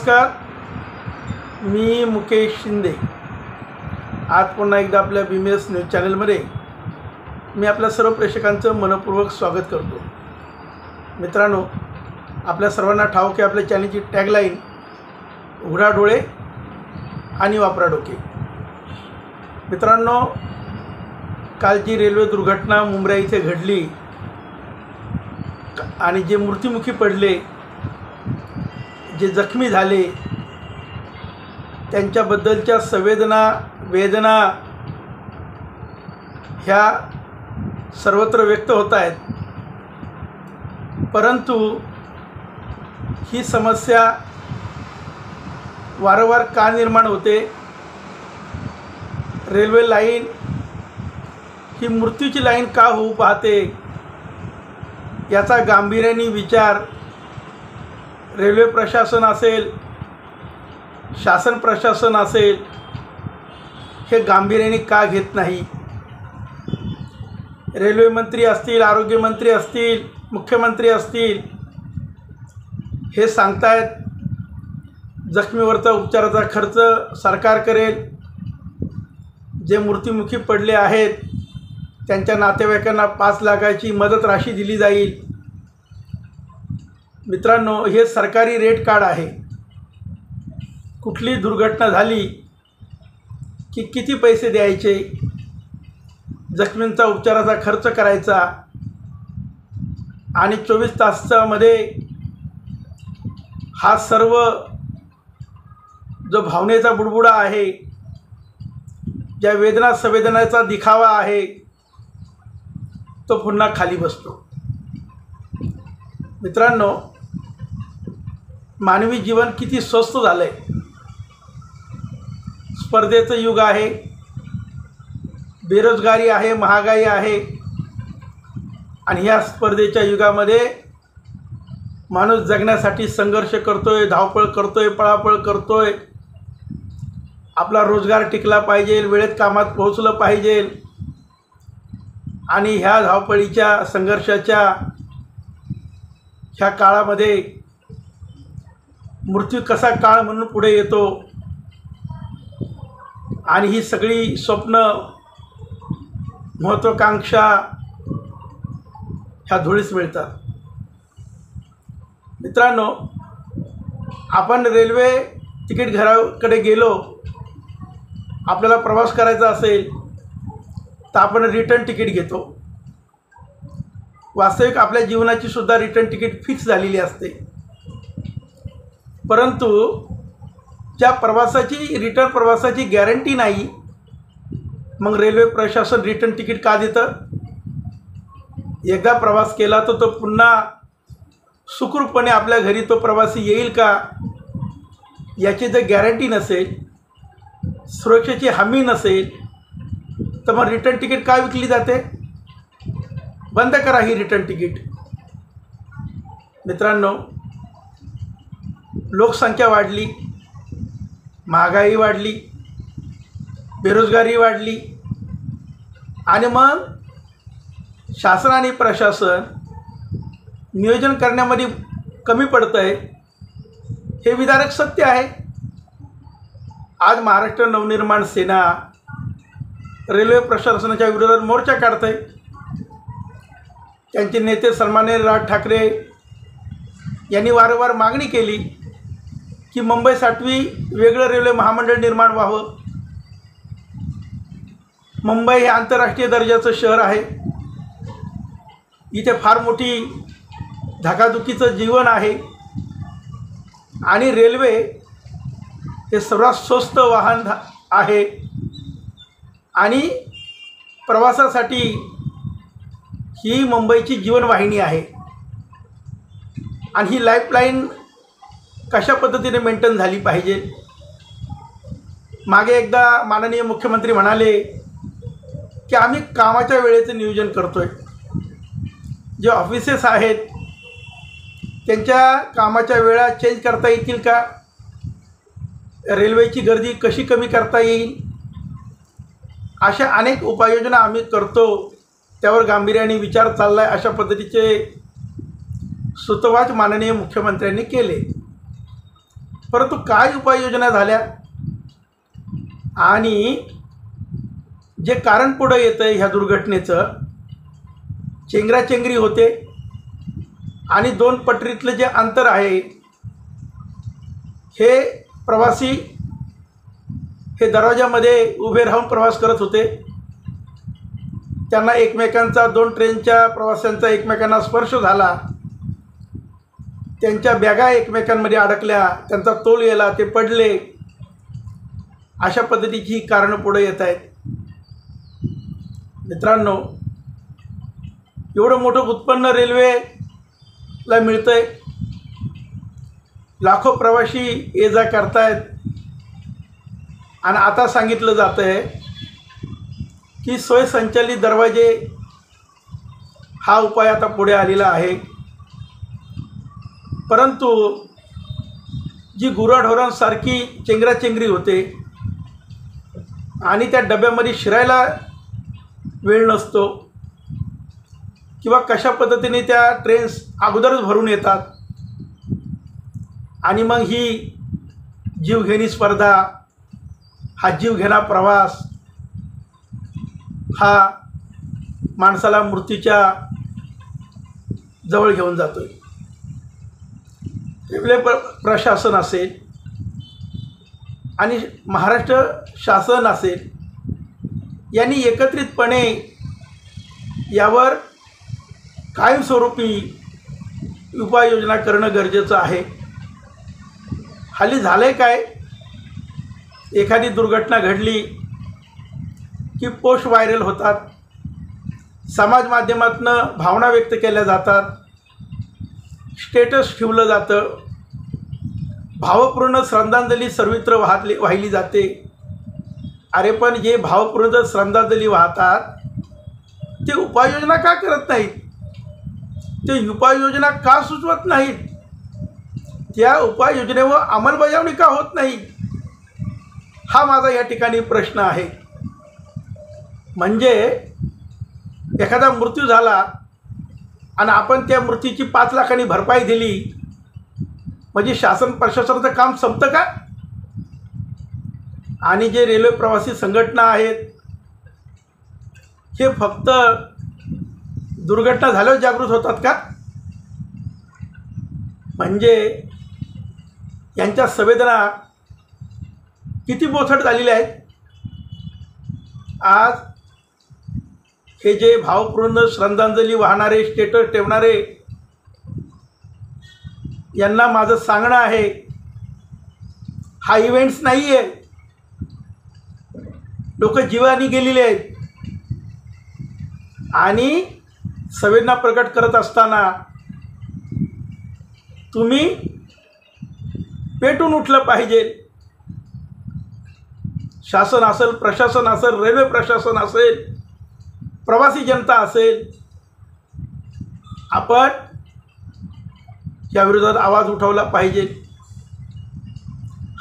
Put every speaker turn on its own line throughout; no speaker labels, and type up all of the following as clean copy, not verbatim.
नमस्कार, मी मुकेश शिंदे। आज पुन्हा एकदा आपल्या BMS न्यूज चॅनलमध्ये मी आपल्या सर्व प्रेक्षकांचं मनपूर्वक स्वागत करतो। मित्रांनो, आपल्या सर्वांना ठाऊक आहे आपल्या चॅनलची टॅगलाईन उघडा डोळे आणि वापरा डोके। मित्रांनो, काल जी रेल्वे दुर्घटना मुंब्रा इथे घडली आणि जे मृत्युमुखी पडले, जे जखमी झाले, त्यांच्याबद्दलच्या संवेदना वेदना ह्या सर्वत्र व्यक्त होत आहेत। परंतु ही समस्या वारंवार का निर्माण होते? रेल्वे लाईन ही मृत्यूची लाईन का होऊ पाहते? याचा गांभीर्याने विचार रेल्वे प्रशासन असेल, शासन प्रशासन असेल, हे गांभीर्याने का घेत नाही? रेल्वे मंत्री असतील, आरोग्य मंत्री असतील, मुख्यमंत्री असतील, हे सांगतायत जखमीवरचा उपचाराचा खर्च सरकार करेल, जे मृत्युमुखी पडले आहेत त्यांच्या नातेवाईकांना 5 लाखाची मदत राशी दिली जाईल। मित्रांनो, हे सरकारी रेट कार्ड आहे। कुठली दुर्घटना झाली की किती पैसे द्यायचे, जखमींचा उपचाराचा खर्च करायचा आणि 24 तासामध्ये हा सर्व जो भावनेचा बुडबुडा आहे, ज्या वेदना संवेदनाचा दिखावा आहे, तो पुन्हा खाली बसतो। मित्रांनो, मानवी जीवन किती स्वस्त झालं आहे। स्पर्धेचं युग आहे, बेरोजगारी आहे, महागाई आहे आणि ह्या स्पर्धेच्या युगामध्ये माणूस जगण्यासाठी संघर्ष करतोय, धावपळ करतोय, पळापळ करतोय। आपला रोजगार टिकला पाहिजे, वेळेत कामात पोहोचलं पाहिजे आणि ह्या धावपळीच्या संघर्षाच्या ह्या काळामध्ये मृत्यू कसा काळ म्हणून पुढे येतो आणि ही सगळी स्वप्न, महत्त्वाकांक्षा ह्या धुळीस मिळतात। मित्रांनो, आपण रेल्वे तिकीट घराकडे गेलो, आपल्याला प्रवास करायचा असेल तर आपण रिटर्न तिकीट घेतो। वास्तविक आपल्या जीवनाची सुद्धा रिटर्न तिकीट फिक्स झालेली असते, परंतु ज्या प्रवासाची रिटर्न प्रवासाची गॅरंटी नाही, मग रेल्वे प्रशासन रिटर्न तिकीट का देतं? एकदा प्रवास केला तर तो पुन्हा सुखरूपपणे आपल्या घरी तो प्रवासी येईल का, याची जर गॅरंटी नसेल, सुरक्षेची हमी नसेल, तर मग रिटर्न तिकीट का विकली जाते? बंद करा ही रिटर्न तिकीट। मित्रांनो, लोकसंख्या वाढली, महागाई वाढली, बेरोजगारी वाढली आणि मग शासन आणि प्रशासन नियोजन करण्यामध्ये कमी पडतं आहे, हे विदारक सत्य आहे। आज महाराष्ट्र नवनिर्माण सेना रेल्वे प्रशासनाच्या विरोधात मोर्चा काढत आहे। त्यांचे नेते सन्माननीय राज ठाकरे यांनी वारंवार मागणी केली की मुंबईसाठी वेगळं रेल्वे महामंडळ निर्माण व्हावं। मुंबई हे आंतरराष्ट्रीय दर्जाचं शहर आहे, इथे फार मोठी धकाधुकीचं जीवन आहे आणि रेल्वे हे सर्वात स्वस्त वाहन आहे आणि प्रवासासाठी ही मुंबईची जीवनवाहिनी आहे आणि ही लाईफलाईन कशा पद्धतीने मेंटेन झाली पाहिजे। मागे एकदा माननीय मुख्यमंत्री म्हणाले की आम्ही कामाच्या वेळेचं नियोजन करतोय, जे ऑफिसेस आहेत त्यांच्या कामाच्या वेळा चेंज करता येतील का, रेल्वेची गर्दी कशी कमी करता येईल, अशा अनेक उपाययोजना आम्ही करतो, त्यावर गांभीर्याने विचार चालला आहे, अशा पद्धतीचे सूतवाच माननीय मुख्यमंत्र्यांनी केले। परंतु काय उपाययोजना झाल्या आणि जे कारण पुढं येतं ह्या दुर्घटनेचं, चेंगराचेंगरी होते आणि दोन पटरीतलं जे अंतर आहे, हे प्रवासी हे दरवाजामध्ये उभे राहून प्रवास करत होते. त्यांना एकमेकांचा, दोन ट्रेनच्या प्रवाशांचा एकमेकांना स्पर्श झाला, त्यांच्या बॅगा एकमेकांमध्ये अडकल्या, त्यांचा तोल गेला, ते पडले. अशा पद्धतीची कारणं पुढे येत आहेत. मित्रांनो, एवढं मोठं उत्पन्न रेल्वेला मिळतं आहे, लाखो प्रवासी ये जा करतायत आणि आता सांगितलं जातं आहे की स्वयंसंचालित दरवाजे हा उपाय आता पुढे आलेला आहे. परंतु जी गुराढोरांसारखी चेंगराचेंगरी होते आणि त्या डब्यामध्ये शिरायला वेळ नसतो किंवा कशा पद्धतीने त्या ट्रेन्स अगोदरच भरून येतात आणि मग ही जीवघेणी स्पर्धा, हा जीवघेणा प्रवास हा माणसाला मृत्यूच्या जवळ घेऊन जातोय. रेल्वे प्रशासन असेल आणि महाराष्ट्र शासन असेल यांनी एकत्रितपणे यावर कायमस्वरूपी उपाययोजना करणं गरजेचं आहे. हल्ली झालंय काय, एखादी दुर्घटना घडली की पोस्ट व्हायरल होतात, समाज माध्यमातून भावना व्यक्त केल्या जातात, स्टेटस ठेवलं जातं, भावपूर्ण श्रद्धांजली सर्वत्र वाहिली जाते. अरे पण जे भावपूर्ण श्रद्धांजली वाहतात ते उपाययोजना का करत नाहीत? ते उपाययोजना का सुचवत नाहीत? त्या उपाययोजनेवर अंमलबजावणी का होत नाही? हा माझा या ठिकाणी प्रश्न आहे. म्हणजे एखादा मृत्यू झाला आणि आपण त्या मृत्यूची 5 लाखांनी भरपाई दिली म्हणजे शासन प्रशासनाचं काम संपतं का? आणि जे रेल्वे प्रवासी संघटना आहेत हे फक्त दुर्घटना झाल्यावर जागृत होतात का? म्हणजे यांच्या संवेदना किती बोथट झालेल्या आहेत. आज हे जे भावपूर्ण श्रद्धांजली वाहणारे, स्टेटस ठेवणारे, यांना माझं सांगणं आहे, हा इव्हेंट्स नाही आहे. लोक जीवानी गेलेले आहेत आणि संवेदना प्रकट करत असताना तुम्ही पेटून उठलं पाहिजे. शासन असेल, प्रशासन असेल, रेल्वे प्रशासन असेल, प्रवासी जनता असेल, आपण या विरोधात आवाज उठवला पाहिजे.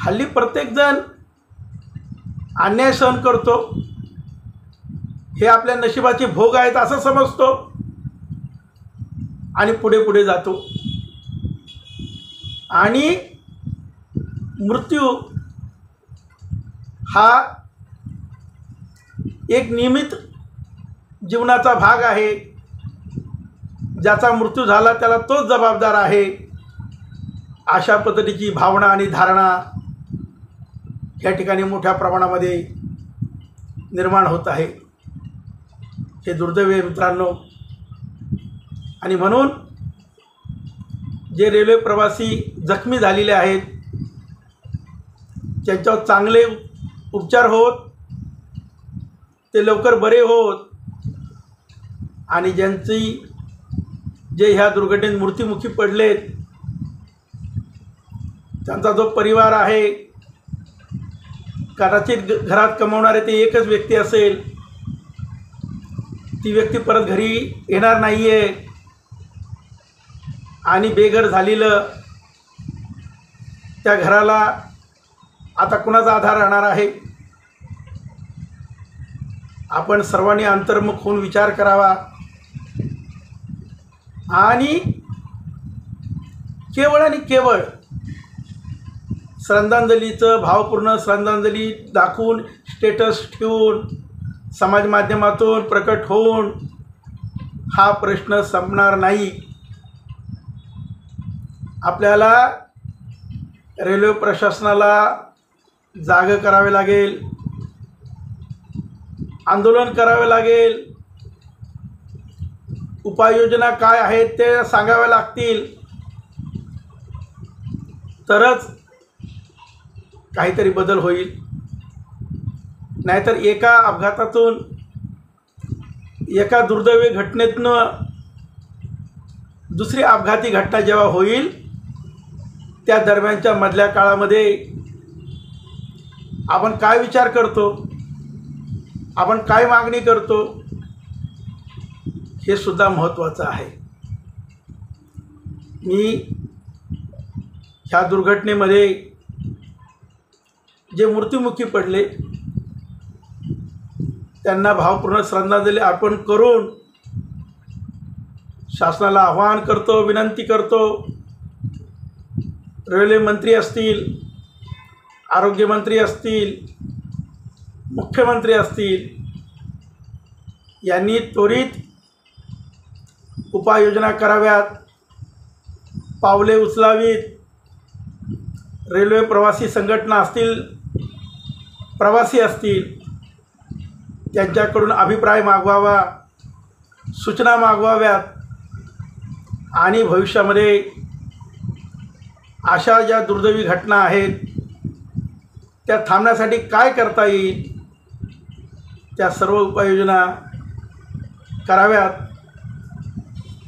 हल्ली प्रत्येकजण अन्याय सहन करतो, हे आपल्या नशिबाचे भोग आहेत असं समजतो आणि पुढे पुढे जातो. आणि मृत्यू हा एक नियमित जीवनाचा भाग आहे. ज्याचा मृत्यू झाला त्याला तोच जबाबदार आहे. अशा पद्धतीची भावना आणि धारणा या ठिकाणी मोठ्या प्रमाणामध्ये निर्माण होत आहे. हे दुर्दैव आहे मित्रांनो. आणि म्हणून जे रेल्वे प्रवासी जखमी झालेले आहेत त्यांच्यावर चांगले उपचार होत, ते लवकर बरे होत आणि जे ह्या दुर्घटनेत मृत्युमुखी पडलेत त्यांचा जो परिवार आहे, कदाचित घरात कमवणारे ते एकच व्यक्ती असेल, ती व्यक्ती परत घरी येणार नाही आहे आणि बेघर झालेलं त्या घराला आता कुणाचा आधार राहणार आहे? आपण सर्वांनी अंतर्मुख होऊन विचार करावा आणि केवळ श्रद्धांजलीचं भावपूर्ण श्रद्धांजली दाखवून स्टेटस ठेवून समाज माध्यमातून प्रकट होऊन हा प्रश्न संपणार नाही. आपल्याला रेल्वे प्रशासनाला जागं करावे लागेल, आंदोलन करावे लागेल, उपाययोजना काय आहेत ते सांगाव्या लागतील, तरच काहीतरी बदल होईल. नाहीतर एका अपघातातून एका दुर्दैवी घटनेतनं दुसरी अपघाती घटना जेव्हा होईल त्या दरम्यानच्या मधल्या काळामध्ये आपण काय विचार करतो, आपण काय मागणी करतो, हे सुद्धा महत्त्वाचं आहे. मी ह्या दुर्घटनेमध्ये जे मृत्युमुखी पडले त्यांना भावपूर्ण श्रद्धांजली अर्पण करून शासनाला आवाहन करतो, विनंती करतो. रेल्वे मंत्री असतील, आरोग्यमंत्री असतील, मुख्यमंत्री असतील, यांनी त्वरित उपाययोजना कराव्यात, पावले उचलावीत. रेल्वे प्रवासी संघटना असतील, प्रवासी असतील, त्यांच्याकडून अभिप्राय मागवावा, सूचना मागवाव्यात आणि भविष्यामध्ये अशा ज्या दुर्दैवी घटना आहेत त्या थांबण्यासाठी काय करता येईल त्या सर्व उपाययोजना कराव्यात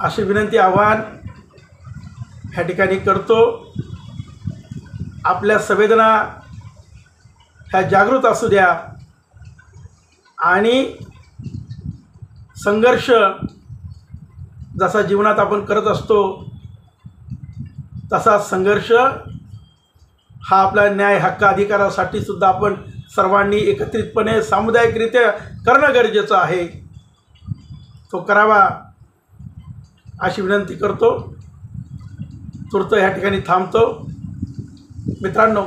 अशी विनंती आवाहन ह्या ठिकाणी करतो. आपल्या संवेदना ह्या जागृत असू द्या आणि संघर्ष जसा जीवनात आपण करत असतो तसा संघर्ष हा आपला न्याय हक्क अधिकारासाठी सुद्धा आपण सर्वांनी एकत्रितपणे सामुदायिकरित्या करणं गरजेचं आहे. तो करावा अशी विनंती करतो. तूर्त ह्या ठिकाणी थांबतो. मित्रांनो,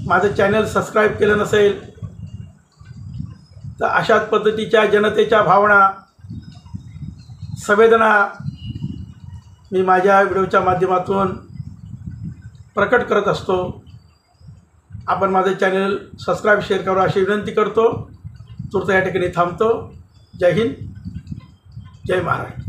माझं चॅनल सबस्क्राईब केलं नसेल तर अशाच पद्धतीच्या जनतेच्या भावना, संवेदना मी माझ्या व्हिडिओच्या माध्यमातून प्रकट करत असतो. आपण माझं चॅनल सबस्क्राईब, शेअर करा अशी विनंती करतो. तूर्त या ठिकाणी थांबतो. जय हिंद, जय महाराष्ट्र.